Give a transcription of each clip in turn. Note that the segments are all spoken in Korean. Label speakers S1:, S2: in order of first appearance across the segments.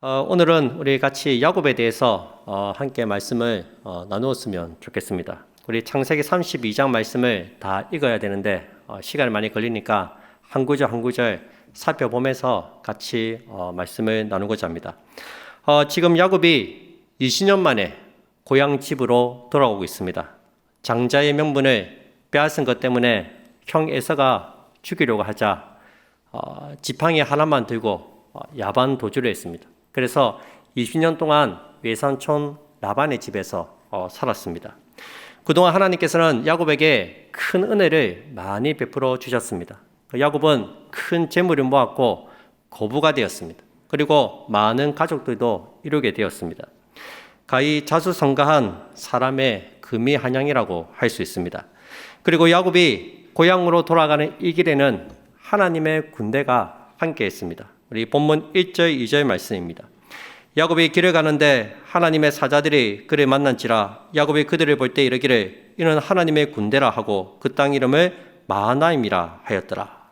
S1: 오늘은 우리 같이 야곱에 대해서 함께 말씀을 나누었으면 좋겠습니다. 우리 창세기 32장 말씀을 다 읽어야 되는데 시간이 많이 걸리니까 한 구절 한 구절 살펴보면서 같이 말씀을 나누고자 합니다. 지금 야곱이 20년 만에 고향 집으로 돌아오고 있습니다. 장자의 명분을 빼앗은 것 때문에 형 에서가 죽이려고 하자 지팡이 하나만 들고 야반 도주를 했습니다. 그래서 20년 동안 외삼촌 라반의 집에서 살았습니다. 그동안 하나님께서는 야곱에게 큰 은혜를 많이 베풀어 주셨습니다. 야곱은 큰 재물을 모았고 고부가 되었습니다. 그리고 많은 가족들도 이루게 되었습니다. 가히 자수성가한 사람의 금이 한양이라고 할 수 있습니다. 그리고 야곱이 고향으로 돌아가는 이 길에는 하나님의 군대가 함께 했습니다. 우리 본문 1절 2절 말씀입니다. 야곱이 길을 가는데 하나님의 사자들이 그를 만난지라 야곱이 그들을 볼 때 이르기를 이는 하나님의 군대라 하고 그 땅 이름을 마하나임이라 하였더라.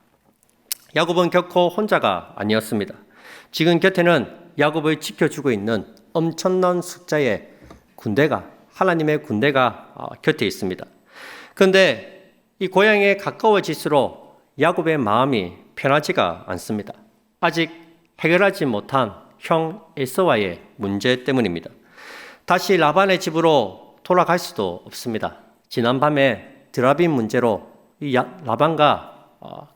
S1: 야곱은 결코 혼자가 아니었습니다. 지금 곁에는 야곱을 지켜주고 있는 엄청난 숫자의 군대가, 하나님의 군대가 곁에 있습니다. 그런데 이 고향에 가까워질수록 야곱의 마음이 편하지가 않습니다. 아직 해결하지 못한 형 에서와의 문제 때문입니다. 다시 라반의 집으로 돌아갈 수도 없습니다. 지난밤에 드라빔 문제로 이 라반과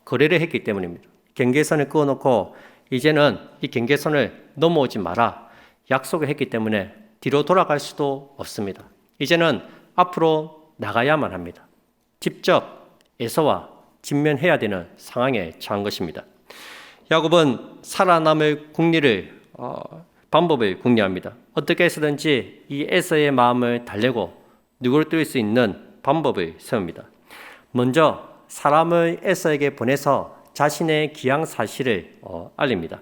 S1: 거래를 했기 때문입니다. 경계선을 그어놓고 이제는 이 경계선을 넘어오지 마라 약속을 했기 때문에 뒤로 돌아갈 수도 없습니다. 이제는 앞으로 나가야만 합니다. 직접 에서와 직면해야 되는 상황에 처한 것입니다. 야곱은 살아남을 방법을 궁리합니다. 어떻게 해서든지 이 에서의 마음을 달래고 누구를 뜰 수 있는 방법을 세웁니다. 먼저 사람을 에서에게 보내서 자신의 귀양 사실을 알립니다.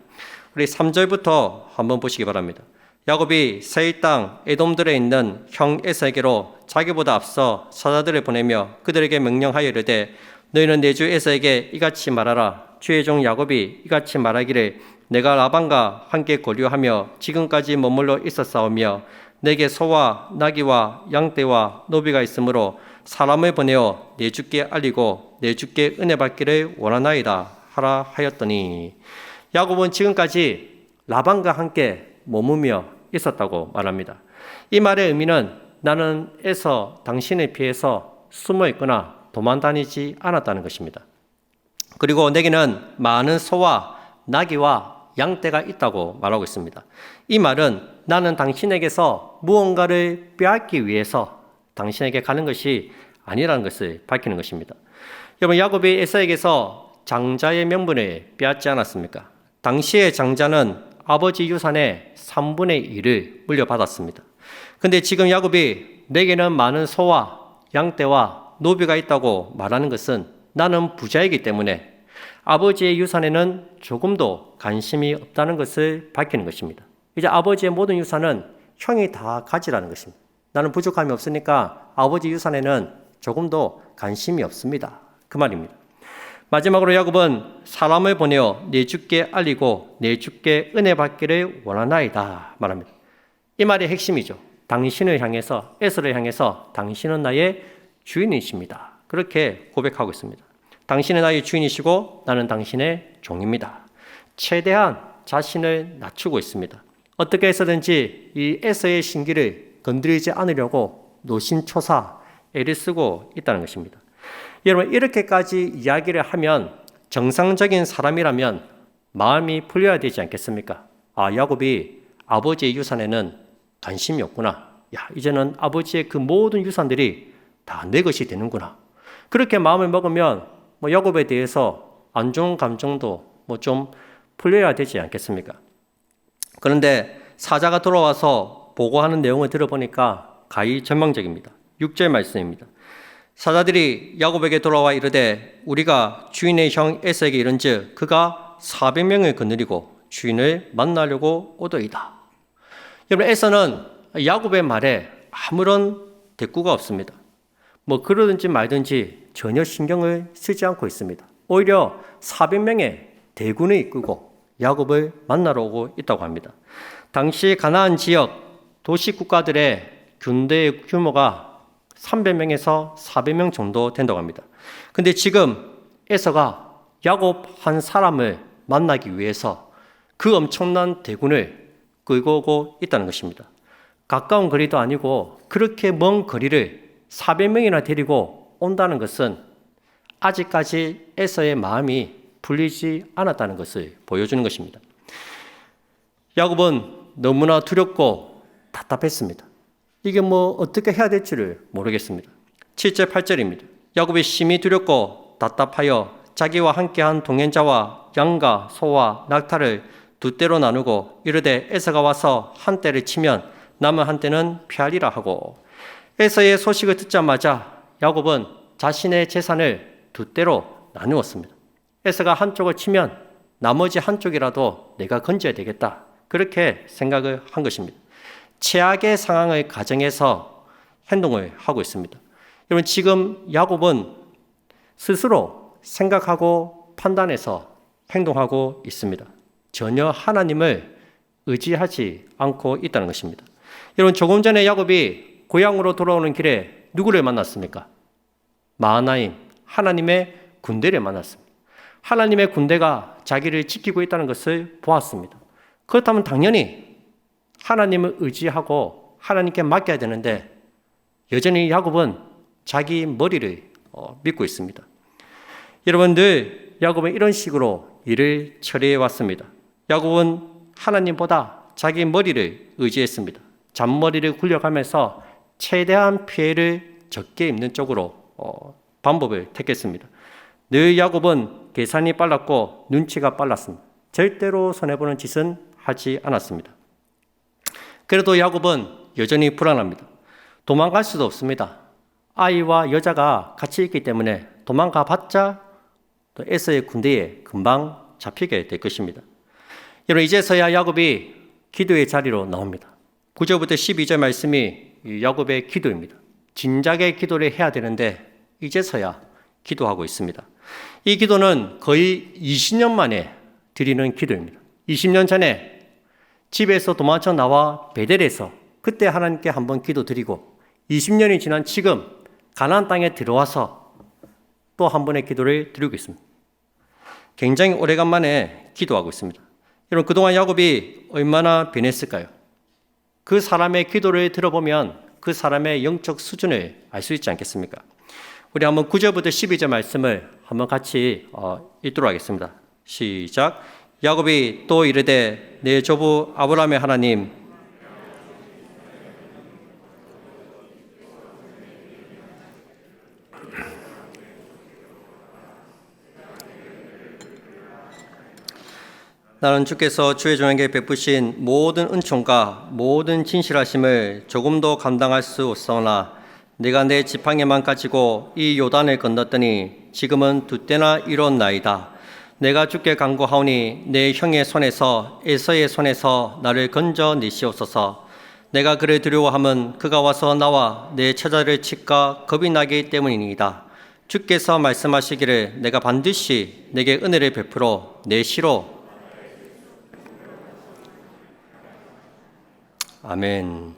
S1: 우리 3절부터 한번 보시기 바랍니다. 야곱이 세일 땅 에돔들에 있는 형 에서에게로 자기보다 앞서 사자들을 보내며 그들에게 명령하여 이르되 너희는 내 주 에서에게 이같이 말하라. 주의 종 야곱이 이같이 말하기를 내가 라반과 함께 거류하며 지금까지 머물러 있었사오며 내게 소와 나귀와 양떼와 노비가 있으므로 사람을 보내어 내 주께 알리고 내 주께 은혜 받기를 원하나이다 하라 하였더니 야곱은 지금까지 라반과 함께 머무며 있었다고 말합니다. 이 말의 의미는 나는 에서 당신을 피해서 숨어 있거나 도망 다니지 않았다는 것입니다. 그리고 내게는 많은 소와 나귀와 양떼가 있다고 말하고 있습니다. 이 말은 나는 당신에게서 무언가를 빼앗기 위해서 당신에게 가는 것이 아니라는 것을 밝히는 것입니다. 여러분, 야곱이 에서에게서 장자의 명분을 빼앗지 않았습니까? 당시의 장자는 아버지 유산의 3분의 1을 물려받았습니다. 그런데 지금 야곱이 내게는 많은 소와 양떼와 노비가 있다고 말하는 것은 나는 부자이기 때문에 아버지의 유산에는 조금도 관심이 없다는 것을 밝히는 것입니다. 이제 아버지의 모든 유산은 형이 다 가지라는 것입니다. 나는 부족함이 없으니까 아버지 유산에는 조금도 관심이 없습니다. 그 말입니다. 마지막으로 야곱은 사람을 보내어 내 주께 알리고 내 주께 은혜 받기를 원하나이다 말합니다. 이 말이 핵심이죠. 당신을 향해서, 에서를 향해서 당신은 나의 주인이십니다. 그렇게 고백하고 있습니다. 당신은 나의 주인이시고 나는 당신의 종입니다. 최대한 자신을 낮추고 있습니다. 어떻게 해서든지 이 에서의 신기를 건드리지 않으려고 노심초사 애를 쓰고 있다는 것입니다. 여러분, 이렇게까지 이야기를 하면 정상적인 사람이라면 마음이 풀려야 되지 않겠습니까? 야곱이 아버지의 유산에는 관심이 없구나. 이제는 아버지의 그 모든 유산들이 다 내 것이 되는구나. 그렇게 마음을 먹으면 야곱에 대해서 안 좋은 감정도 좀 풀려야 되지 않겠습니까? 그런데 사자가 돌아와서 보고하는 내용을 들어보니까 가히 전망적입니다. 6절 말씀입니다. 사자들이 야곱에게 돌아와 이르되 우리가 주인의 형 에서에게 이른즉 그가 400명을 거느리고 주인을 만나려고 오더이다. 여러분, 에서는 야곱의 말에 아무런 대꾸가 없습니다. 그러든지 말든지 전혀 신경을 쓰지 않고 있습니다. 오히려 400명의 대군을 이끌고 야곱을 만나러 오고 있다고 합니다. 당시 가나안 지역 도시 국가들의 군대의 규모가 300명에서 400명 정도 된다고 합니다. 근데 지금 에서가 야곱 한 사람을 만나기 위해서 그 엄청난 대군을 끌고 오고 있다는 것입니다. 가까운 거리도 아니고 그렇게 먼 거리를 400명이나 데리고 온다는 것은 아직까지 에서의 마음이 풀리지 않았다는 것을 보여주는 것입니다. 야곱은 너무나 두렵고 답답했습니다. 이게 어떻게 해야 될지를 모르겠습니다. 7절 8절입니다. 야곱이 심히 두렵고 답답하여 자기와 함께한 동행자와 양과 소와 낙타를 두 떼로 나누고 이르되 에서가 와서 한 떼를 치면 남은 한 떼는 피하리라 하고, 에서의 소식을 듣자마자 야곱은 자신의 재산을 두 떼로 나누었습니다. 에서가 한쪽을 치면 나머지 한쪽이라도 내가 건져야 되겠다, 그렇게 생각을 한 것입니다. 최악의 상황을 가정해서 행동을 하고 있습니다. 여러분, 지금 야곱은 스스로 생각하고 판단해서 행동하고 있습니다. 전혀 하나님을 의지하지 않고 있다는 것입니다. 여러분, 조금 전에 야곱이 고향으로 돌아오는 길에 누구를 만났습니까? 마하나임, 하나님의 군대를 만났습니다. 하나님의 군대가 자기를 지키고 있다는 것을 보았습니다. 그렇다면 당연히 하나님을 의지하고 하나님께 맡겨야 되는데 여전히 야곱은 자기 머리를 믿고 있습니다. 여러분, 늘 야곱은 이런 식으로 일을 처리해 왔습니다. 야곱은 하나님보다 자기 머리를 의지했습니다. 잔머리를 굴려가면서 최대한 피해를 적게 입는 쪽으로 방법을 택했습니다. 늘 야곱은 계산이 빨랐고 눈치가 빨랐습니다. 절대로 손해보는 짓은 하지 않았습니다. 그래도 야곱은 여전히 불안합니다. 도망갈 수도 없습니다. 아이와 여자가 같이 있기 때문에 도망가봤자 또 에서의 군대에 금방 잡히게 될 것입니다. 여러분, 이제서야 야곱이 기도의 자리로 나옵니다. 9절부터 12절 말씀이 야곱의 기도입니다. 진작에 기도를 해야 되는데 이제서야 기도하고 있습니다. 이 기도는 거의 20년 만에 드리는 기도입니다. 20년 전에 집에서 도망쳐 나와 베델에서 그때 하나님께 한번 기도드리고 20년이 지난 지금 가나안 땅에 들어와서 또 한 번의 기도를 드리고 있습니다. 굉장히 오래간만에 기도하고 있습니다. 여러분, 그동안 야곱이 얼마나 변했을까요? 그 사람의 기도를 들어보면 그 사람의 영적 수준을 알 수 있지 않겠습니까? 우리 한번 9절부터 12절 말씀을 한번 같이 읽도록 하겠습니다. 시작. 야곱이 또 이르되 내 조부 아브라함의 하나님, 나는 주께서 주의 종에게 베푸신 모든 은총과 모든 진실하심을 조금도 감당할 수 없사오나 내가 내 지팡이만 가지고 이 요단을 건넜더니 지금은 두 때나 이뤘나이다. 내가 주께 간구하오니 내 형의 손에서 에서의 손에서 나를 건져내시옵소서. 내가 그를 두려워함은 그가 와서 나와 내 처자를 칠까 겁이 나기 때문이니이다. 주께서 말씀하시기를 내가 반드시 내게 은혜를 베풀어 내 시로. 아멘.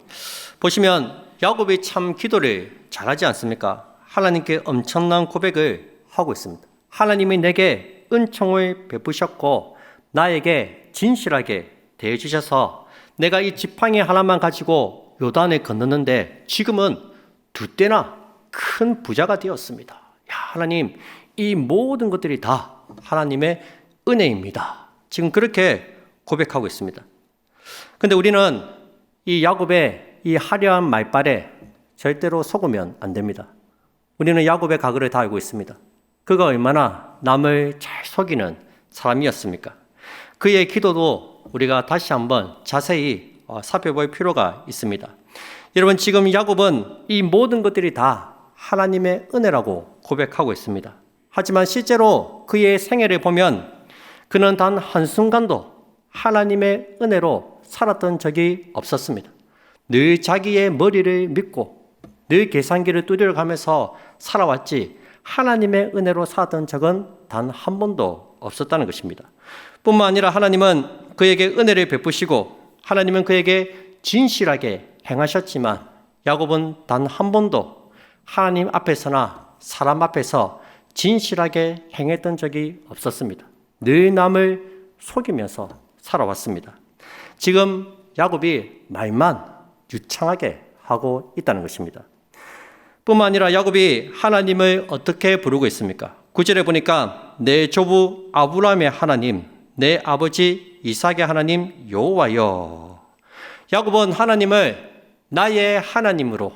S1: 보시면 야곱이 참 기도를 잘하지 않습니까? 하나님께 엄청난 고백을 하고 있습니다. 하나님이 내게 은총을 베푸셨고 나에게 진실하게 대해주셔서 내가 이 지팡이 하나만 가지고 요단을 건넜는데 지금은 두 때나 큰 부자가 되었습니다. 야, 하나님, 이 모든 것들이 다 하나님의 은혜입니다. 지금 그렇게 고백하고 있습니다. 그런데 우리는 이 야곱의 이 화려한 말발에 절대로 속으면 안 됩니다. 우리는 야곱의 과거를 다 알고 있습니다. 그가 얼마나 남을 잘 속이는 사람이었습니까? 그의 기도도 우리가 다시 한번 자세히 살펴볼 필요가 있습니다. 여러분, 지금 야곱은 이 모든 것들이 다 하나님의 은혜라고 고백하고 있습니다. 하지만 실제로 그의 생애를 보면 그는 단 한순간도 하나님의 은혜로 살았던 적이 없었습니다. 늘 자기의 머리를 믿고 늘 계산기를 두드려가면서 살아왔지 하나님의 은혜로 살았던 적은 단 한 번도 없었다는 것입니다. 뿐만 아니라 하나님은 그에게 은혜를 베푸시고 하나님은 그에게 진실하게 행하셨지만 야곱은 단 한 번도 하나님 앞에서나 사람 앞에서 진실하게 행했던 적이 없었습니다. 늘 남을 속이면서 살아왔습니다. 지금 야곱이 말만 유창하게 하고 있다는 것입니다. 뿐만 아니라 야곱이 하나님을 어떻게 부르고 있습니까? 9절에 보니까 내 조부 아브라함의 하나님, 내 아버지 이삭의 하나님 여호와여. 야곱은 하나님을 나의 하나님으로,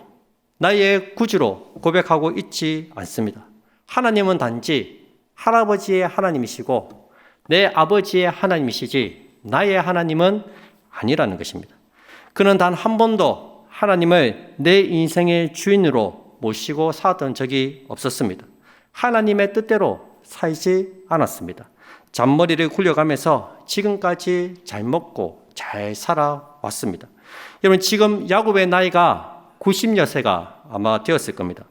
S1: 나의 구주로 고백하고 있지 않습니다. 하나님은 단지 할아버지의 하나님이시고 내 아버지의 하나님이시지 나의 하나님은 아니라는 것입니다. 그는 단 한 번도 하나님을 내 인생의 주인으로 모시고 살았던 적이 없었습니다. 하나님의 뜻대로 살지 않았습니다. 잔머리를 굴려가면서 지금까지 잘 먹고 잘 살아왔습니다. 여러분, 지금 야곱의 나이가 90여세가 아마 되었을 겁니다.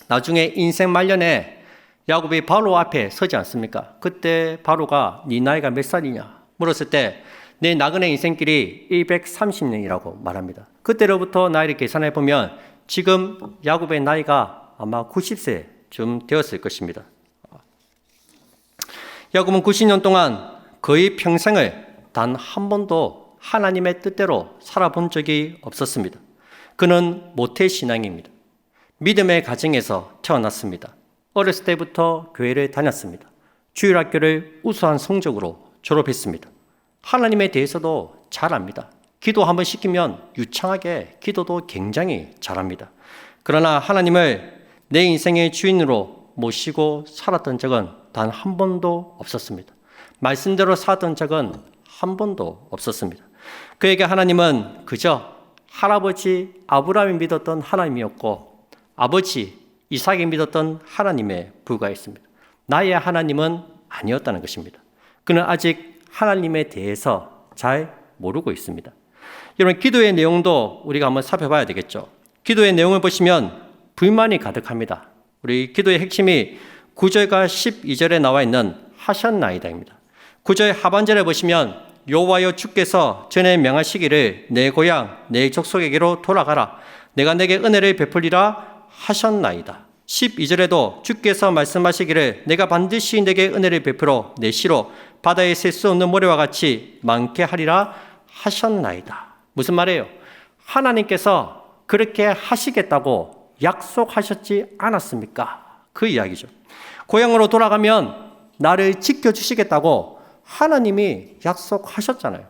S1: 나중에 인생 말년에 야곱이 바로 앞에 서지 않습니까? 그때 바로가 네 나이가 몇 살이냐 물었을 때 내 나그네 인생길이 130년이라고 말합니다. 그때로부터 나이를 계산해 보면 지금 야곱의 나이가 아마 90세쯤 되었을 것입니다. 야곱은 90년 동안 거의 평생을 단 한 번도 하나님의 뜻대로 살아본 적이 없었습니다. 그는 모태신앙입니다. 믿음의 가정에서 태어났습니다. 어렸을 때부터 교회를 다녔습니다. 주일학교를 우수한 성적으로 졸업했습니다. 하나님에 대해서도 잘 압니다. 기도 한번 시키면 유창하게 기도도 굉장히 잘합니다. 그러나 하나님을 내 인생의 주인으로 모시고 살았던 적은 단 한 번도 없었습니다. 말씀대로 살았던 적은 한 번도 없었습니다. 그에게 하나님은 그저 할아버지 아브라함이 믿었던 하나님이었고 아버지 이삭이 믿었던 하나님에 불과했습니다. 나의 하나님은 아니었다는 것입니다. 그는 아직 하나님에 대해서 잘 모르고 있습니다. 여러분, 기도의 내용도 우리가 한번 살펴봐야 되겠죠. 기도의 내용을 보시면 불만이 가득합니다. 우리 기도의 핵심이 9절과 12절에 나와 있는 하셨나이다입니다. 9절 하반절에 보시면 여호와여 주께서 전에 명하시기를 내 고향 내 족속에게로 돌아가라 내가 내게 은혜를 베풀리라 하셨나이다. 12절에도 주께서 말씀하시기를 내가 반드시 내게 은혜를 베풀어 내 시로 바다에 셀 수 없는 모래와 같이 많게 하리라 하셨나이다. 무슨 말이에요? 하나님께서 그렇게 하시겠다고 약속하셨지 않았습니까? 그 이야기죠. 고향으로 돌아가면 나를 지켜주시겠다고 하나님이 약속하셨잖아요.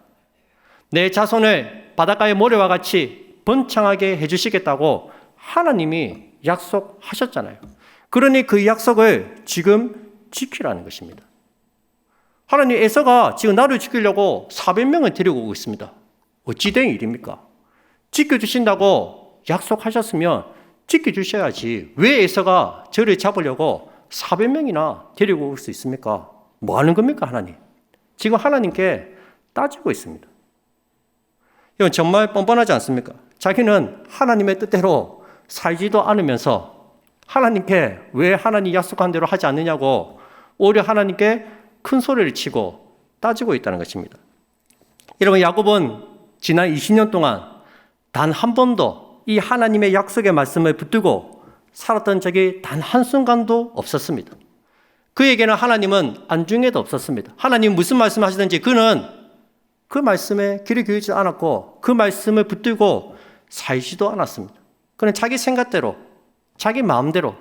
S1: 내 자손을 바닷가의 모래와 같이 번창하게 해주시겠다고 하나님이 약속하셨잖아요. 그러니 그 약속을 지금 지키라는 것입니다. 하나님 에서가 지금 나를 지키려고 400명을 데리고 오고 있습니다. 어찌 된 일입니까? 지켜주신다고 약속하셨으면 지켜주셔야지 왜 에서가 저를 잡으려고 400명이나 데리고 올 수 있습니까? 뭐 하는 겁니까, 하나님? 지금 하나님께 따지고 있습니다. 이건 정말 뻔뻔하지 않습니까? 자기는 하나님의 뜻대로 살지도 않으면서 하나님께 왜 하나님 약속한 대로 하지 않느냐고 오히려 하나님께 큰 소리를 치고 따지고 있다는 것입니다. 여러분, 야곱은 지난 20년 동안 단 한 번도 이 하나님의 약속의 말씀을 붙들고 살았던 적이 단 한순간도 없었습니다. 그에게는 하나님은 안중에도 없었습니다. 하나님 무슨 말씀 하시든지 그는 그 말씀에 귀를 기울이지 않았고 그 말씀을 붙들고 살지도 않았습니다. 그는 자기 생각대로 자기 마음대로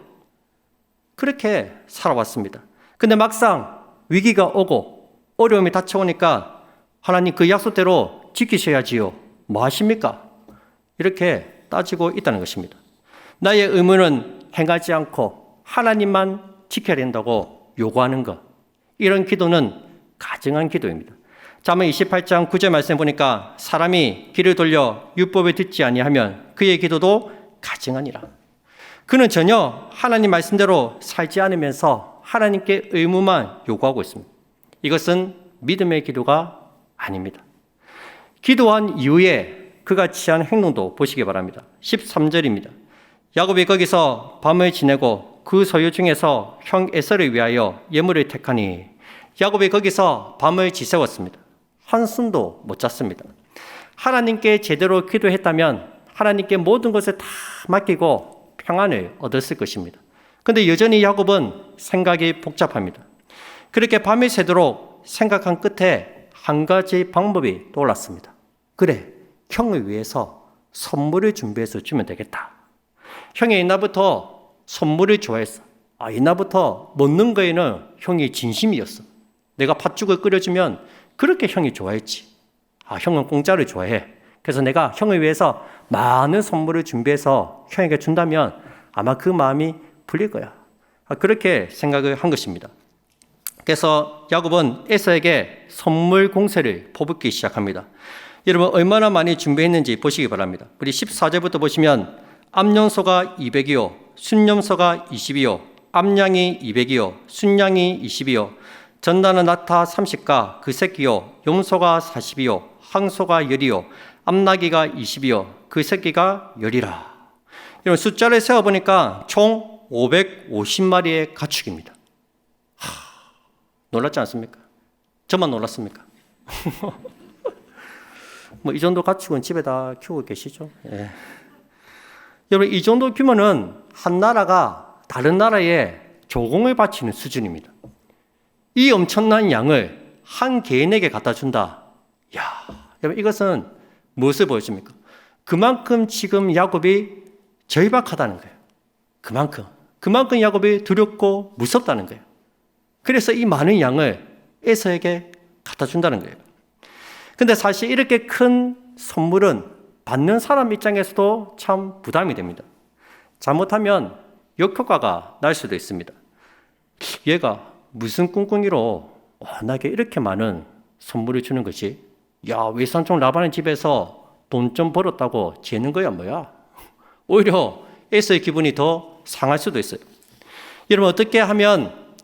S1: 그렇게 살아왔습니다. 근데 막상 위기가 오고 어려움이 닥쳐오니까 하나님 그 약속대로 지키셔야지요. 뭐 하십니까? 이렇게 따지고 있다는 것입니다. 나의 의무는 행하지 않고 하나님만 지켜야 된다고 요구하는 것. 이런 기도는 가증한 기도입니다. 잠언 28장 9절 말씀 보니까 사람이 귀를 돌려 율법을 듣지 아니하면 그의 기도도 가증하니라. 그는 전혀 하나님 말씀대로 살지 않으면서 하나님께 의무만 요구하고 있습니다. 이것은 믿음의 기도가 아닙니다. 기도한 이후에 그가 취한 행동도 보시기 바랍니다. 13절입니다. 야곱이 거기서 밤을 지내고 그 소유 중에서 형 에서를 위하여 예물을 택하니 야곱이 거기서 밤을 지새웠습니다. 한숨도 못 잤습니다. 하나님께 제대로 기도했다면 하나님께 모든 것을 다 맡기고 평안을 얻었을 것입니다. 그런데 여전히 야곱은 생각이 복잡합니다. 그렇게 밤이 새도록 생각한 끝에 한 가지 방법이 떠올랐습니다. 그래, 형을 위해서 선물을 준비해서 주면 되겠다. 형이 옛날부터 선물을 좋아했어. 옛날부터 먹는 거에는 형이 진심이었어. 내가 팥죽을 끓여주면 그렇게 형이 좋아했지. 형은 공짜를 좋아해. 그래서 내가 형을 위해서 많은 선물을 준비해서 형에게 준다면 아마 그 마음이 풀릴 거야. 그렇게 생각을 한 것입니다. 그래서 야곱은 에서에게 선물 공세를 퍼붓기 시작합니다. 여러분 얼마나 많이 준비했는지 보시기 바랍니다. 우리 14절부터 보시면 암염소가 200이요 순염소가 20이요 암양이 200이요 순양이 20이요 전나는 낙타 30가 그 새끼요 염소가 40이요 항소가 10이요 암나귀가 20이요 그 새끼가 10이라. 이런 숫자를 세어보니까 총 550마리의 가축입니다. 놀랐지 않습니까? 저만 놀랐습니까? 이 정도 가축은 집에다 키우고 계시죠? 예. 여러분 이 정도 규모는 한 나라가 다른 나라에 조공을 바치는 수준입니다. 이 엄청난 양을 한 개인에게 갖다 준다. 여러분 이것은 무엇을 보여줍니까? 그만큼 지금 야곱이 절박하다는 거예요. 그만큼 야곱이 두렵고 무섭다는 거예요. 그래서 이 많은 양을 에서에게 갖다 준다는 거예요. 근데 사실 이렇게 큰 선물은 받는 사람 입장에서도 참 부담이 됩니다. 잘못하면 역효과가 날 수도 있습니다. 얘가 무슨 꿍꿍이로 나에게 이렇게 많은 선물을 주는 거지? 외삼촌 라반의 집에서 돈 좀 벌었다고 재는 거야 뭐야? 오히려 에서의 기분이 더 상할 수도 있어요. 여러분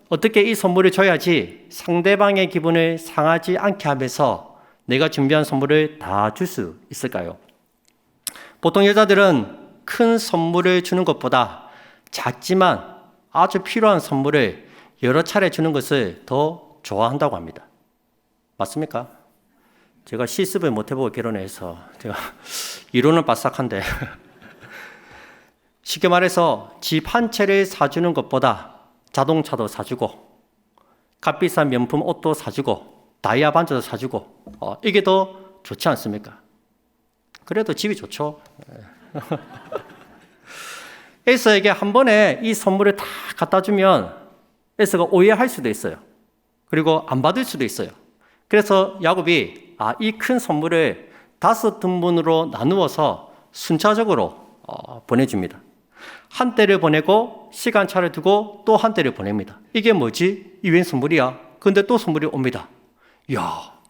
S1: 어떻게 이 선물을 줘야지 상대방의 기분을 상하지 않게 하면서 내가 준비한 선물을 다 줄 수 있을까요? 보통 여자들은 큰 선물을 주는 것보다 작지만 아주 필요한 선물을 여러 차례 주는 것을 더 좋아한다고 합니다. 맞습니까? 제가 실습을 못 해보고 결혼해서 제가 이론은 바싹한데 쉽게 말해서 집 한 채를 사주는 것보다 자동차도 사주고 값비싼 명품 옷도 사주고 다이아 반지도 사주고 이게 더 좋지 않습니까? 그래도 집이 좋죠. 에서에게 한 번에 이 선물을 다 갖다 주면 에서가 오해할 수도 있어요. 그리고 안 받을 수도 있어요. 그래서 야곱이 이 큰 선물을 5등분으로 나누어서 순차적으로 보내줍니다. 한때를 보내고 시간차를 두고 또 한때를 보냅니다. 이게 뭐지? 이 웬 선물이야? 근데 또 선물이 옵니다.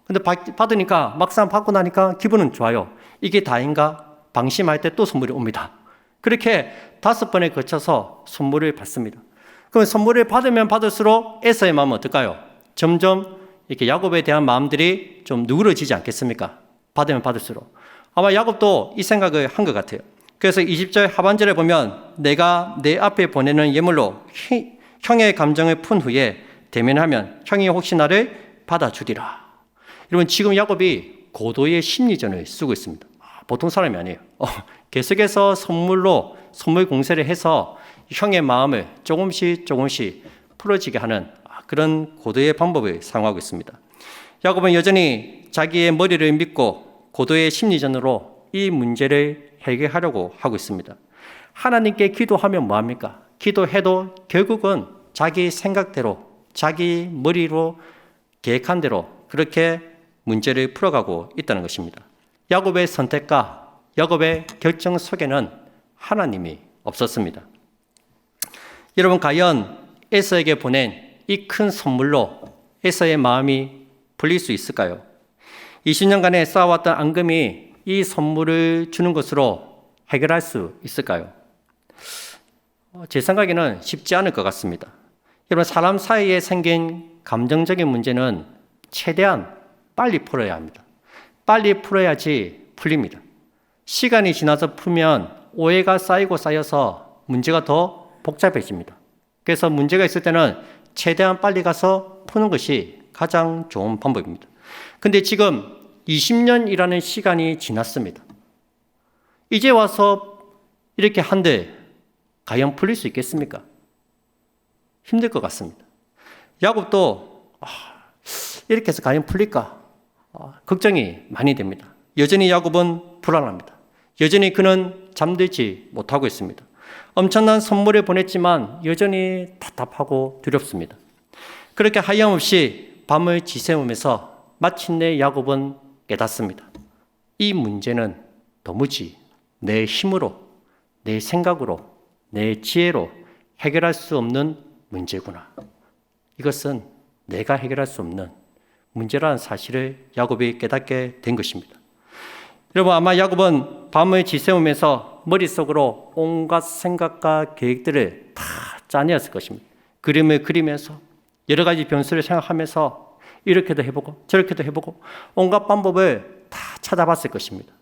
S1: 근데 받으니까 막상 받고 나니까 기분은 좋아요. 이게 다인가? 방심할 때 또 선물이 옵니다. 그렇게 5번에 거쳐서 선물을 받습니다. 그럼 선물을 받으면 받을수록 에서의 마음은 어떨까요? 점점 이렇게 야곱에 대한 마음들이 좀 누그러지지 않겠습니까? 받으면 받을수록. 아마 야곱도 이 생각을 한 것 같아요. 그래서 20절 하반절에 보면 내가 내 앞에 보내는 예물로 형의 감정을 푼 후에 대면하면 형이 혹시 나를 받아주리라. 여러분 지금 야곱이 고도의 심리전을 쓰고 있습니다. 보통 사람이 아니에요. 계속해서 선물 공세를 해서 형의 마음을 조금씩 풀어지게 하는 그런 고도의 방법을 사용하고 있습니다. 야곱은 여전히 자기의 머리를 믿고 고도의 심리전으로 이 문제를 해결하려고 하고 있습니다. 하나님께 기도하면 뭐합니까? 기도해도 결국은 자기 생각대로 자기 머리로 계획한 대로 그렇게 문제를 풀어가고 있다는 것입니다. 야곱의 선택과 야곱의 결정 속에는 하나님이 없었습니다. 여러분 과연 에서에게 보낸 이 큰 선물로 에서의 마음이 풀릴 수 있을까요? 20년간에 쌓아왔던 앙금이 이 선물을 주는 것으로 해결할 수 있을까요? 제 생각에는 쉽지 않을 것 같습니다. 여러분 사람 사이에 생긴 감정적인 문제는 최대한 빨리 풀어야 합니다. 빨리 풀어야지 풀립니다. 시간이 지나서 풀면 오해가 쌓여서 문제가 더 복잡해집니다. 그래서 문제가 있을 때는 최대한 빨리 가서 푸는 것이 가장 좋은 방법입니다. 근데 지금 20년이라는 시간이 지났습니다. 이제 와서 이렇게 한데 과연 풀릴 수 있겠습니까? 힘들 것 같습니다. 야곱도 이렇게 해서 과연 풀릴까? 걱정이 많이 됩니다. 여전히 야곱은 불안합니다. 여전히 그는 잠들지 못하고 있습니다. 엄청난 선물을 보냈지만 여전히 답답하고 두렵습니다. 그렇게 하염없이 밤을 지새우면서 마침내 야곱은 깨닫습니다. 이 문제는 도무지 내 힘으로, 내 생각으로, 내 지혜로 해결할 수 없는 문제구나. 이것은 내가 해결할 수 없는 문제라는 사실을 야곱이 깨닫게 된 것입니다. 여러분, 아마 야곱은 밤을 지새우면서 머릿속으로 온갖 생각과 계획들을 다 짜내었을 것입니다. 그림을 그리면서 여러 가지 변수를 생각하면서 이렇게도 해보고 저렇게도 해보고 온갖 방법을 다 찾아봤을 것입니다.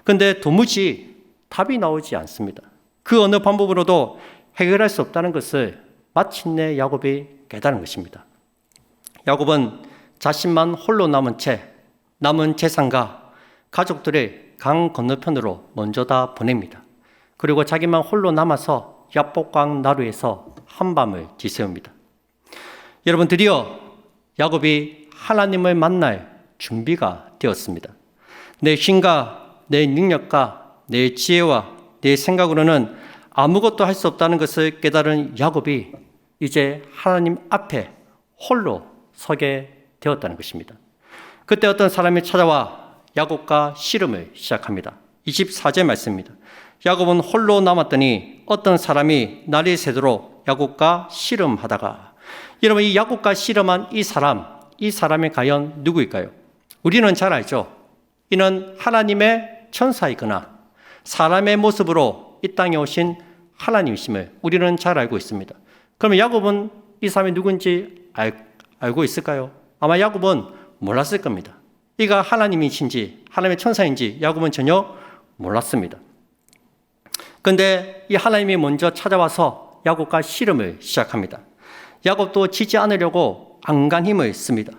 S1: 그런데 도무지 답이 나오지 않습니다. 그 어느 방법으로도 해결할 수 없다는 것을 마침내 야곱이 깨달은 것입니다. 야곱은 자신만 홀로 남은 채 남은 재산과 가족들을 강 건너편으로 먼저 다 보냅니다. 그리고 자기만 홀로 남아서 야복강 나루에서 한밤을 지새웁니다. 여러분, 드디어 야곱이 하나님을 만날 준비가 되었습니다. 내 힘과 내 능력과 내 지혜와 내 생각으로는 아무것도 할 수 없다는 것을 깨달은 야곱이 이제 하나님 앞에 홀로 서게 되었다는 것입니다. 그때 어떤 사람이 찾아와 야곱과 씨름을 시작합니다. 24절 말씀입니다. 야곱은 홀로 남았더니 어떤 사람이 날이 새도록 야곱과 씨름하다가, 여러분, 이 야곱과 씨름한 이 사람이 과연 누구일까요? 우리는 잘 알죠. 이는 하나님의 천사이거나 사람의 모습으로 이 땅에 오신 하나님이심을 우리는 잘 알고 있습니다. 그러면 야곱은 이 사람이 누군지 알고 있을까요? 아마 야곱은 몰랐을 겁니다. 이가 하나님이신지 하나님의 천사인지 야곱은 전혀 몰랐습니다. 그런데 이 하나님이 먼저 찾아와서 야곱과 씨름을 시작합니다. 야곱도 지지 않으려고 안간 힘을 씁니다.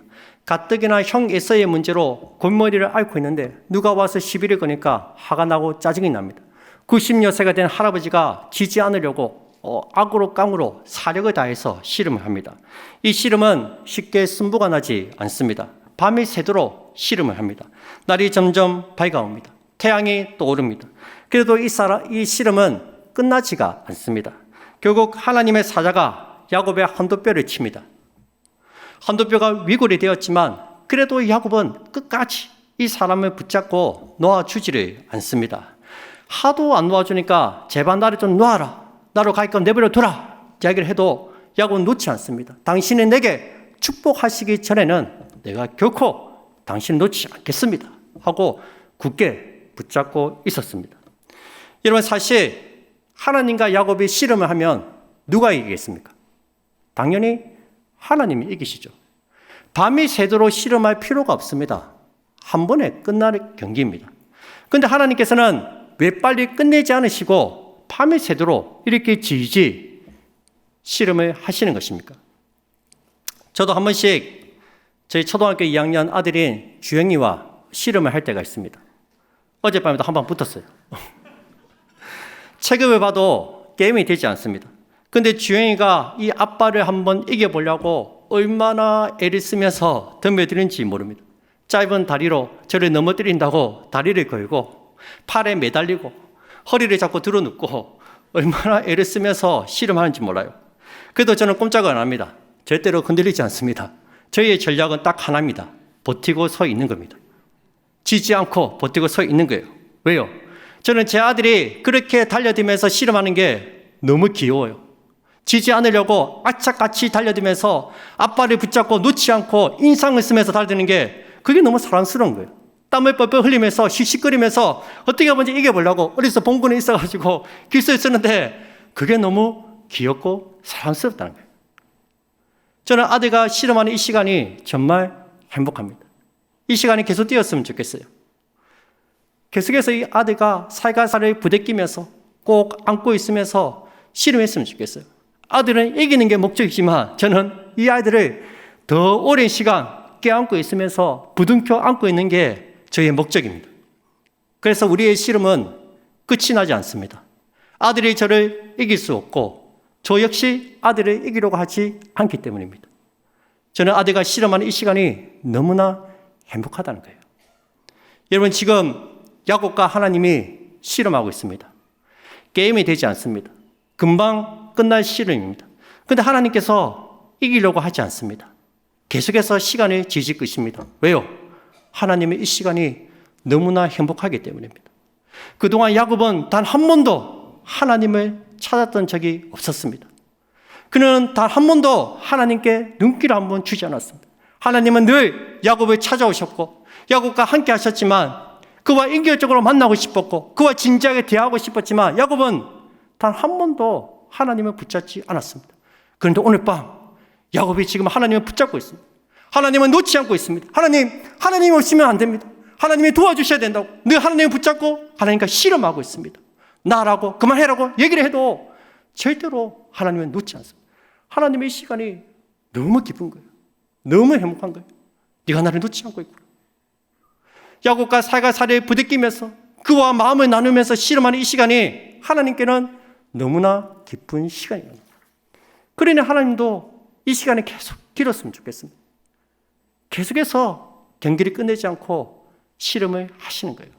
S1: 가뜩이나 형 에서의 문제로 골머리를 앓고 있는데 누가 와서 시비를 거니까 화가 나고 짜증이 납니다. 90여세가 된 할아버지가 지지 않으려고 악으로 깡으로 사력을 다해서 씨름을 합니다. 이 씨름은 쉽게 승부가 나지 않습니다. 밤이 새도록 씨름을 합니다. 날이 점점 밝아옵니다. 태양이 떠오릅니다. 그래도 이 씨름은 끝나지가 않습니다. 결국 하나님의 사자가 야곱의 한두 뼈를 칩니다. 한두 뼈가 위골이 되었지만 그래도 야곱은 끝까지 이 사람을 붙잡고 놓아주지를 않습니다. 하도 안 놓아주니까 제발 나를 좀 놓아라. 나로 갈 건 내버려 둬라. 이야기를 해도 야곱은 놓지 않습니다. 당신이 내게 축복하시기 전에는 내가 결코 당신을 놓지 않겠습니다. 하고 굳게 붙잡고 있었습니다. 여러분, 사실 하나님과 야곱이 씨름을 하면 누가 이기겠습니까? 당연히 하나님이 이기시죠. 밤이 새도록 씨름할 필요가 없습니다. 한 번에 끝날 경기입니다. 그런데 하나님께서는 왜 빨리 끝내지 않으시고 밤이 새도록 이렇게 지지 씨름을 하시는 것입니까? 저도 한 번씩 저희 초등학교 2학년 아들인 주영이와 씨름을 할 때가 있습니다. 어젯밤에도 한 번 붙었어요. 체급을 봐도 게임이 되지 않습니다. 그런데 주영이가 이 아빠를 한번 이겨보려고 얼마나 애를 쓰면서 덤벼드는지 모릅니다. 짧은 다리로 저를 넘어뜨린다고 다리를 걸고 팔에 매달리고 허리를 잡고 들어눕고 얼마나 애를 쓰면서 씨름하는지 몰라요. 그래도 저는 꼼짝을 안 합니다. 절대로 건드리지 않습니다. 저희의 전략은 딱 하나입니다. 버티고 서 있는 겁니다. 지지 않고 버티고 서 있는 거예요. 왜요? 저는 제 아들이 그렇게 달려들면서 씨름하는 게 너무 귀여워요. 지지 않으려고 악착같이 달려들면서 아빠를 붙잡고 놓지 않고 인상을 쓰면서 달리는 게 그게 너무 사랑스러운 거예요. 땀을 뻘뻘 흘리면서 씩씩거리면서 어떻게 먼저 이겨보려고 어디서 봉군에 있어가지고 기술을 쓰는데 그게 너무 귀엽고 사랑스럽다는 거예요. 저는 아들과 씨름하는 이 시간이 정말 행복합니다. 이 시간이 계속 뛰었으면 좋겠어요. 계속해서 이 아들과 살가살을 부대끼면서 꼭 안고 있으면서 씨름했으면 좋겠어요. 아들은 이기는 게 목적이지만 저는 이 아이들을 더 오랜 시간 껴안고 있으면서 부둥켜 안고 있는 게 저희의 목적입니다. 그래서 우리의 씨름은 끝이 나지 않습니다. 아들이 저를 이길 수 없고 저 역시 아들을 이기려고 하지 않기 때문입니다. 저는 아들과 씨름하는 이 시간이 너무나 행복하다는 거예요. 여러분, 지금 야곱과 하나님이 씨름하고 있습니다. 게임이 되지 않습니다. 금방 끝날 씨름입니다. 그런데 하나님께서 이기려고 하지 않습니다. 계속해서 시간을 지질 것입니다. 왜요? 하나님의 이 시간이 너무나 행복하기 때문입니다. 그동안 야곱은 단 한 번도 하나님을 찾았던 적이 없었습니다. 그는 단 한 번도 하나님께 눈길을 한 번 주지 않았습니다. 하나님은 늘 야곱을 찾아오셨고 야곱과 함께 하셨지만 그와 인격적으로 만나고 싶었고 그와 진지하게 대화하고 싶었지만 야곱은 단 한 번도 하나님을 붙잡지 않았습니다. 그런데 오늘 밤 야곱이 지금 하나님을 붙잡고 있습니다. 하나님은 놓지 않고 있습니다. 하나님 없으면 안 됩니다. 하나님이 도와주셔야 된다고 늘 하나님을 붙잡고 하나님과 씨름하고 있습니다. 나라고 그만해라고 얘기를 해도 절대로 하나님은 놓지 않습니다. 하나님의 시간이 너무 기쁜 거예요. 너무 행복한 거예요. 네가 나를 놓지 않고 있구나. 야곱과 살가살이 부대끼면서 그와 마음을 나누면서 씨름하는 이 시간이 하나님께는 너무나 기쁜 시간입니다. 그러니 하나님도 이 시간이 계속 길었으면 좋겠습니다. 계속해서 경기를 끝내지 않고 씨름을 하시는 거예요.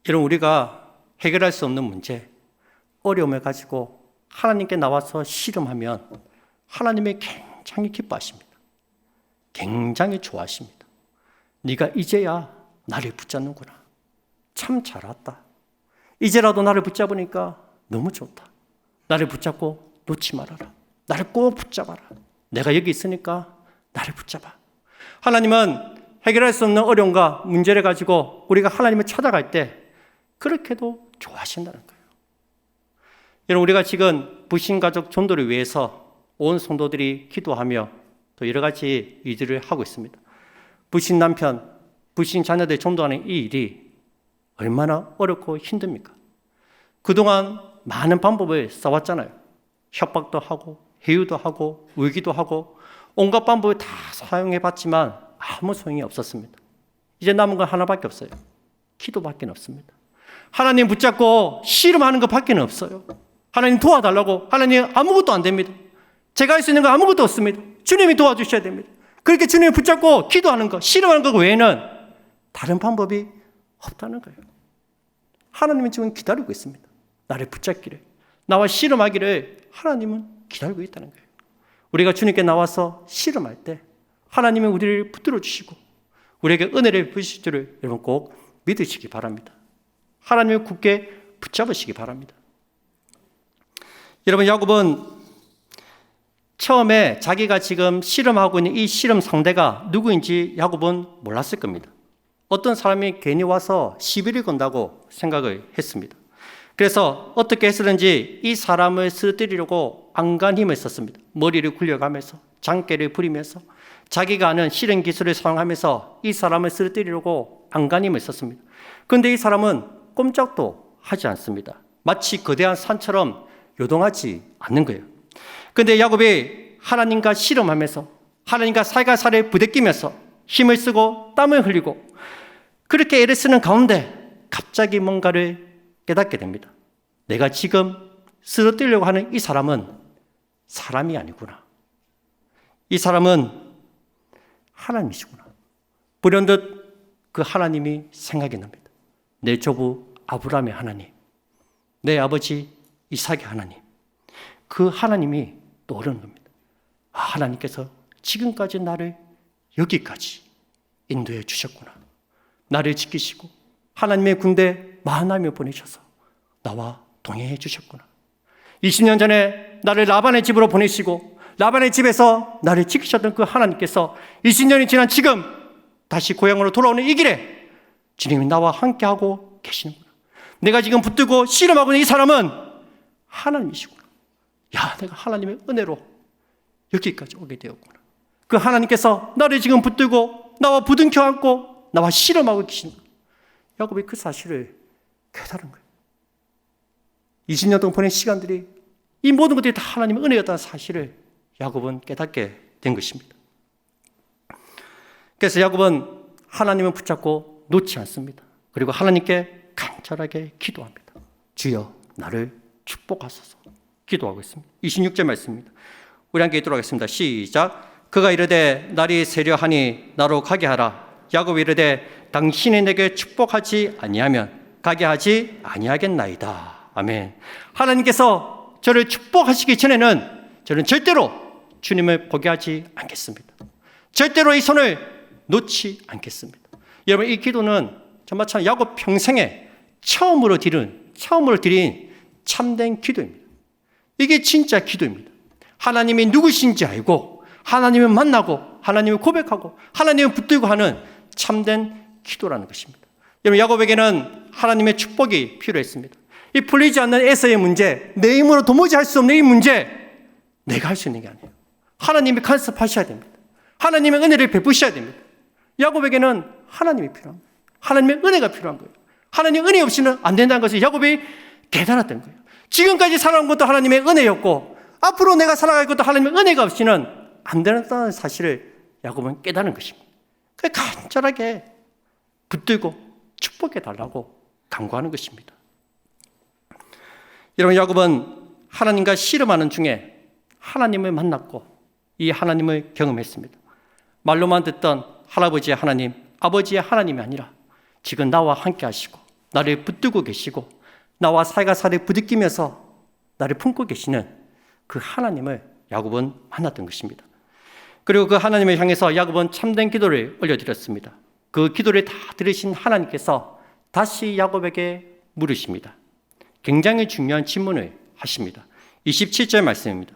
S1: 여러분, 우리가 해결할 수 없는 문제, 어려움을 가지고 하나님께 나와서 씨름하면 하나님이 굉장히 기뻐하십니다. 굉장히 좋아하십니다. 네가 이제야 나를 붙잡는구나. 참 잘 왔다. 이제라도 나를 붙잡으니까 너무 좋다. 나를 붙잡고 놓지 말아라. 나를 꼭 붙잡아라. 내가 여기 있으니까 나를 붙잡아. 하나님은 해결할 수 없는 어려움과 문제를 가지고 우리가 하나님을 찾아갈 때 그렇게도 좋아하신다는 거예요. 여러분, 우리가 지금 부신가족 전도를 위해서 온 성도들이 기도하며 또 여러 가지 일들을 하고 있습니다. 부신 남편, 부신 자녀들 전도하는 이 일이 얼마나 어렵고 힘듭니까? 그동안 많은 방법을 써왔잖아요. 협박도 하고 해유도 하고 울기도 하고 온갖 방법을 다 사용해봤지만 아무 소용이 없었습니다. 이제 남은 건 하나밖에 없어요. 기도밖에 없습니다. 하나님 붙잡고 씨름하는 것밖에 없어요. 하나님 도와달라고. 하나님 아무것도 안 됩니다. 제가 할 수 있는 건 아무것도 없습니다. 주님이 도와주셔야 됩니다. 그렇게 주님을 붙잡고 기도하는 것, 씨름하는 것 외에는 다른 방법이 없다는 거예요. 하나님은 지금 기다리고 있습니다. 나를 붙잡기를, 나와 씨름하기를 하나님은 기다리고 있다는 거예요. 우리가 주님께 나와서 씨름할 때 하나님이 우리를 붙들어 주시고 우리에게 은혜를 부으실 줄을 여러분 꼭 믿으시기 바랍니다. 하나님을 굳게 붙잡으시기 바랍니다. 여러분, 야곱은 처음에 자기가 지금 씨름하고 있는 이 씨름 상대가 누구인지 야곱은 몰랐을 겁니다. 어떤 사람이 괜히 와서 시비를 건다고 생각을 했습니다. 그래서 어떻게 했었는지 이 사람을 쓰러뜨리려고 안간 힘을 썼습니다. 머리를 굴려가면서 장깨를 부리면서 자기가 아는 씨름 기술을 사용하면서 이 사람을 쓰러뜨리려고 안간 힘을 썼습니다. 그런데 이 사람은 꼼짝도 하지 않습니다. 마치 거대한 산처럼 요동하지 않는 거예요. 그런데 야곱이 하나님과 씨름하면서 하나님과 살가살을 부대끼면서 힘을 쓰고 땀을 흘리고 그렇게 애를 쓰는 가운데 갑자기 뭔가를 깨닫게 됩니다. 내가 지금 쓰러뜨리려고 하는 이 사람은 사람이 아니구나. 이 사람은 하나님이시구나. 불현듯 그 하나님이 생각이 납니다. 내 조부 아브라함의 하나님, 내 아버지 이삭의 하나님, 그 하나님이 떠오르는 겁니다. 하나님께서 지금까지 나를 여기까지 인도해 주셨구나. 나를 지키시고 하나님의 군대 만하며 보내셔서 나와 동행해 주셨구나. 20년 전에 나를 라반의 집으로 보내시고 라반의 집에서 나를 지키셨던 그 하나님께서 20년이 지난 지금 다시 고향으로 돌아오는 이 길에 주님이 나와 함께하고 계시는구나. 내가 지금 붙들고 씨름하고 있는 이 사람은 하나님이시구나. 야, 내가 하나님의 은혜로 여기까지 오게 되었구나. 그 하나님께서 나를 지금 붙들고 나와 부둥켜 안고 나와 씨름하고 계신다. 야곱이 그 사실을 깨달은 거예요. 20년 동안 보낸 시간들이 이 모든 것들이 다 하나님의 은혜였다는 사실을 야곱은 깨닫게 된 것입니다. 그래서 야곱은 하나님을 붙잡고 놓지 않습니다. 그리고 하나님께 간절하게 기도합니다. 주여 나를 축복하소서 기도하고 있습니다. 26절 말씀입니다. 우리 함께 읽도록 하겠습니다. 시작. 그가 이르되 날이 세려하니 나로 가게 하라. 야곱이 이르되 당신이 내게 축복하지 아니하면 가게 하지 아니하겠나이다. 아멘. 하나님께서 저를 축복하시기 전에는 저는 절대로 주님을 포기하지 않겠습니다. 절대로 이 손을 놓지 않겠습니다. 여러분, 이 기도는 정말 참 야곱 평생에 처음으로 드린 참된 기도입니다. 이게 진짜 기도입니다. 하나님이 누구신지 알고 하나님을 만나고 하나님을 고백하고 하나님을 붙들고 하는 참된 기도라는 것입니다. 여러분, 야곱에게는 하나님의 축복이 필요했습니다. 이 풀리지 않는 에서의 문제, 내 힘으로 도무지 할 수 없는 이 문제, 내가 할 수 있는 게 아니에요. 하나님이 간섭하셔야 됩니다. 하나님의 은혜를 베푸셔야 됩니다. 야곱에게는 하나님이 필요합니다. 하나님의 은혜가 필요한 거예요. 하나님의 은혜 없이는 안 된다는 것을 야곱이 깨달았던 거예요. 지금까지 살아온 것도 하나님의 은혜였고 앞으로 내가 살아갈 것도 하나님의 은혜가 없이는 안 된다는 사실을 야곱은 깨달은 것입니다. 그래서 간절하게 붙들고 축복해 달라고 간구하는 것입니다. 여러분, 야곱은 하나님과 씨름하는 중에 하나님을 만났고 이 하나님을 경험했습니다. 말로만 듣던 할아버지의 하나님, 아버지의 하나님이 아니라 지금 나와 함께 하시고 나를 붙들고 계시고 나와 살가살을 부딪히면서 나를 품고 계시는 그 하나님을 야곱은 만났던 것입니다. 그리고 그 하나님을 향해서 야곱은 참된 기도를 올려드렸습니다. 그 기도를 다 들으신 하나님께서 다시 야곱에게 물으십니다. 굉장히 중요한 질문을 하십니다. 27절 말씀입니다.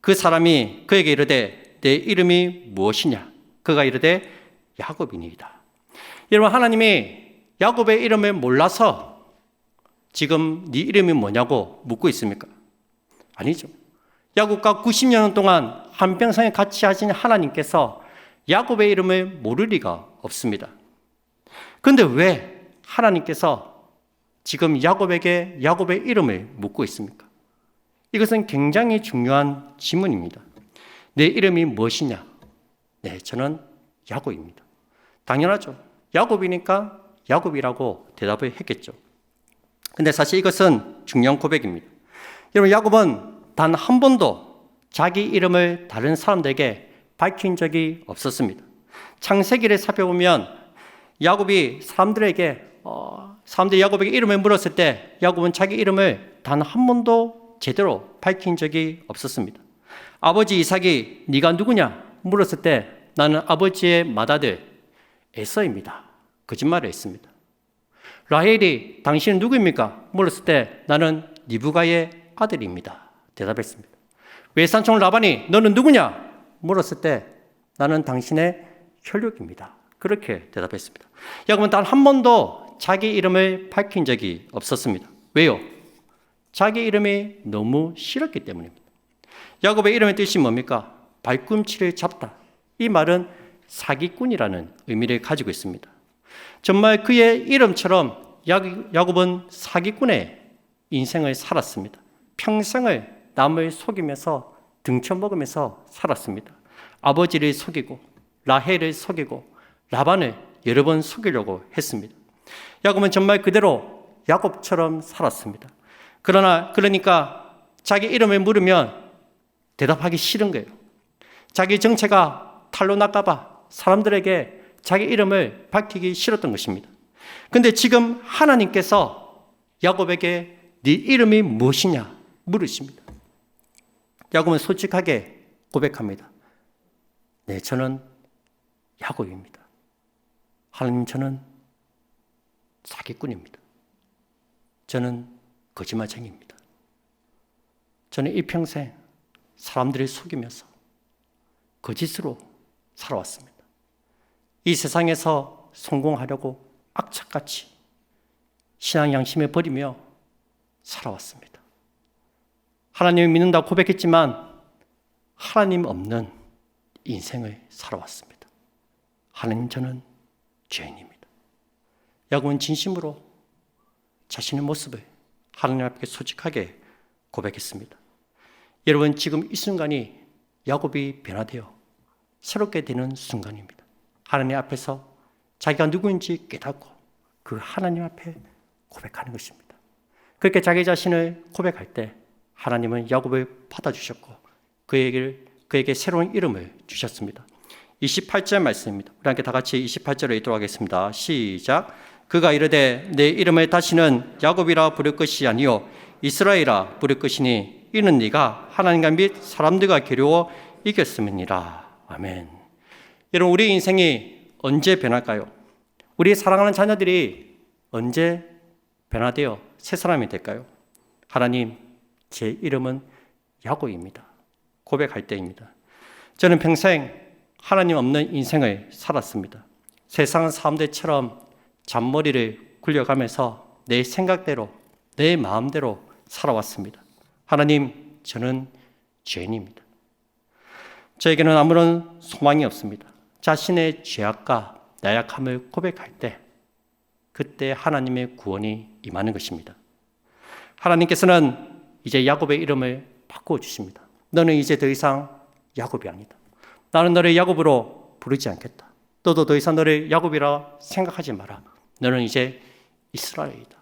S1: 그 사람이 그에게 이르되 내 이름이 무엇이냐? 그가 이르되 야곱이니이다. 여러분, 하나님이 야곱의 이름을 몰라서 지금 네 이름이 뭐냐고 묻고 있습니까? 아니죠. 야곱과 90년 동안 한평생에 같이 하신 하나님께서 야곱의 이름을 모를 리가 없습니다. 그런데 왜 하나님께서 지금 야곱에게 야곱의 이름을 묻고 있습니까? 이것은 굉장히 중요한 질문입니다. 내 이름이 무엇이냐? 네, 저는 야곱입니다. 당연하죠. 야곱이니까 야곱이라고 대답을 했겠죠. 근데 사실 이것은 중요한 고백입니다. 여러분, 야곱은 단 한 번도 자기 이름을 다른 사람들에게 밝힌 적이 없었습니다. 창세기를 살펴보면 야곱이 사람들이 야곱에게 이름을 물었을 때 야곱은 자기 이름을 단 한 번도 제대로 밝힌 적이 없었습니다. 아버지 이삭이 네가 누구냐 물었을 때 나는 아버지의 맏아들 에서입니다. 거짓말을 했습니다. 라헬이 당신은 누구입니까? 물었을 때 나는 리브가의 아들입니다. 대답했습니다. 외삼촌 라반이 너는 누구냐? 물었을 때 나는 당신의 혈육입니다. 그렇게 대답했습니다. 야곱은 단 한 번도 자기 이름을 밝힌 적이 없었습니다. 왜요? 자기 이름이 너무 싫었기 때문입니다. 야곱의 이름의 뜻이 뭡니까? 발꿈치를 잡다. 이 말은 사기꾼이라는 의미를 가지고 있습니다. 정말 그의 이름처럼 야곱은 사기꾼의 인생을 살았습니다. 평생을 남을 속이면서 등쳐먹으면서 살았습니다. 아버지를 속이고 라헬을 속이고 라반을 여러 번 속이려고 했습니다. 야곱은 정말 그대로 야곱처럼 살았습니다. 그러니까 자기 이름을 물으면 대답하기 싫은 거예요. 자기 정체가 탄로 날까봐 사람들에게 자기 이름을 밝히기 싫었던 것입니다. 그런데 지금 하나님께서 야곱에게 네 이름이 무엇이냐 물으십니다. 야곱은 솔직하게 고백합니다. 네, 저는 야곱입니다. 하나님, 저는 사기꾼입니다. 저는 거짓말쟁이입니다. 저는 이 평생 사람들을 속이면서 거짓으로 살아왔습니다. 이 세상에서 성공하려고 악착같이 신앙 양심을 버리며 살아왔습니다. 하나님을 믿는다고 고백했지만 하나님 없는 인생을 살아왔습니다. 하나님, 저는 죄인입니다. 야곱은 진심으로 자신의 모습을 하나님 앞에 솔직하게 고백했습니다. 여러분, 지금 이 순간이 야곱이 변화되어 새롭게 되는 순간입니다. 하나님 앞에서 자기가 누구인지 깨닫고 그 하나님 앞에 고백하는 것입니다. 그렇게 자기 자신을 고백할 때 하나님은 야곱을 받아주셨고 그에게 새로운 이름을 주셨습니다. 28절 말씀입니다. 우리 함께 다 같이 28절을 읽도록 하겠습니다. 시작. 그가 이르되 내 이름을 다시는 야곱이라 부를 것이 아니요 이스라엘이라 부를 것이니 이는 네가 하나님과 및 사람들과 겨루어 이겼음이니라. 아멘. 여러분, 우리 인생이 언제 변할까요? 우리 사랑하는 자녀들이 언제 변화되어 새 사람이 될까요? 하나님, 제 이름은 야곱입니다. 고백할 때입니다. 저는 평생 하나님 없는 인생을 살았습니다. 세상 사람들처럼 잔머리를 굴려가면서 내 생각대로, 내 마음대로 살아왔습니다. 하나님, 저는 죄인입니다. 저에게는 아무런 소망이 없습니다. 자신의 죄악과 나약함을 고백할 때 그때 하나님의 구원이 임하는 것입니다. 하나님께서는 이제 야곱의 이름을 바꾸어 주십니다. 너는 이제 더 이상 야곱이 아니다. 나는 너를 야곱으로 부르지 않겠다. 너도 더 이상 너를 야곱이라 생각하지 마라. 너는 이제 이스라엘이다.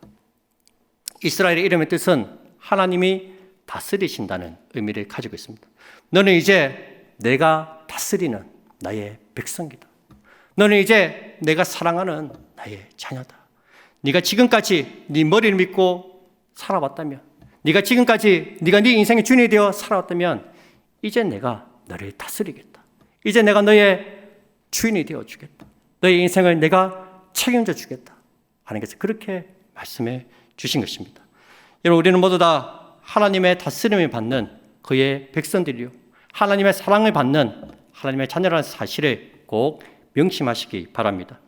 S1: 이스라엘의 이름의 뜻은 하나님이 다스리신다는 의미를 가지고 있습니다. 너는 이제 내가 다스리는 나의 백성이다. 너는 이제 내가 사랑하는 나의 자녀다. 네가 지금까지 네 머리를 믿고 살아왔다면, 네가 지금까지 네가 네 인생의 주인이 되어 살아왔다면 이제 내가 너를 다스리겠다. 이제 내가 너의 주인이 되어 주겠다. 너의 인생을 내가 책임져 주겠다. 하나님께서 그렇게 말씀해 주신 것입니다. 여러분, 우리는 모두 다 하나님의 다스림을 받는 그의 백성들이요, 하나님의 사랑을 받는 하나님의 자녀라는 사실을 꼭 명심하시기 바랍니다.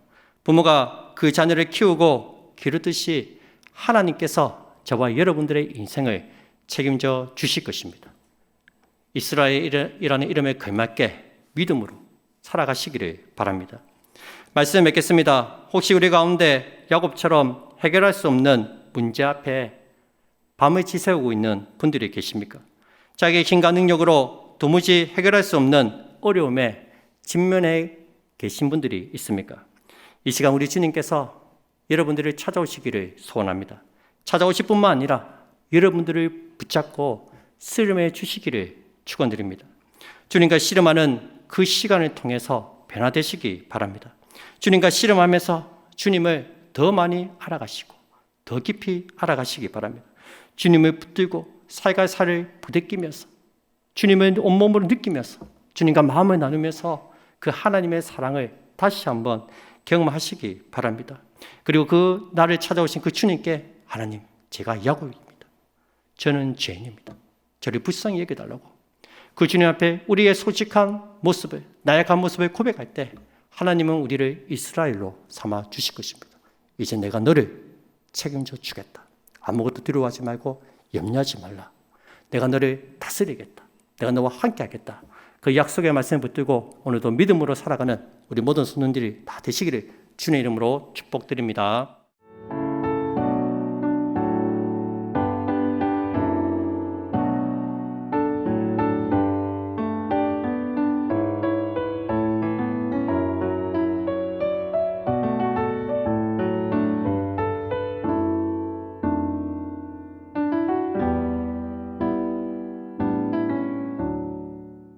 S1: 부모가 그 자녀를 키우고 기르듯이 하나님께서 저와 여러분들의 인생을 책임져 주실 것입니다. 이스라엘이라는 이름에 걸맞게 믿음으로 살아가시기를 바랍니다. 말씀 맺겠습니다. 혹시 우리 가운데 야곱처럼 해결할 수 없는 문제 앞에 밤을 지새우고 있는 분들이 계십니까? 자기의 힘과 능력으로 도무지 해결할 수 없는 어려움에 직면해 계신 분들이 있습니까? 이 시간 우리 주님께서 여러분들을 찾아오시기를 소원합니다. 찾아오실 뿐만 아니라 여러분들을 붙잡고 씨름해 주시기를 축원드립니다. 주님과 씨름하는 그 시간을 통해서 변화되시기 바랍니다. 주님과 씨름하면서 주님을 더 많이 알아가시고 더 깊이 알아가시기 바랍니다. 주님을 붙들고 살갈살을 부대끼면서 주님을 온몸으로 느끼면서 주님과 마음을 나누면서 그 하나님의 사랑을 다시 한번 경험하시기 바랍니다. 그리고 그 나를 찾아오신 그 주님께 하나님, 제가 야곱입니다. 저는 죄인입니다. 저를 불쌍히 여겨달라고 그 주님 앞에 우리의 솔직한 모습을, 나약한 모습을 고백할 때 하나님은 우리를 이스라엘로 삼아 주실 것입니다. 이제 내가 너를 책임져 주겠다. 아무것도 두려워하지 말고 염려하지 말라. 내가 너를 다스리겠다. 내가 너와 함께 하겠다. 그 약속의 말씀을 붙들고 오늘도 믿음으로 살아가는 우리 모든 성도들이 다 되시기를 주님의 이름으로 축복드립니다.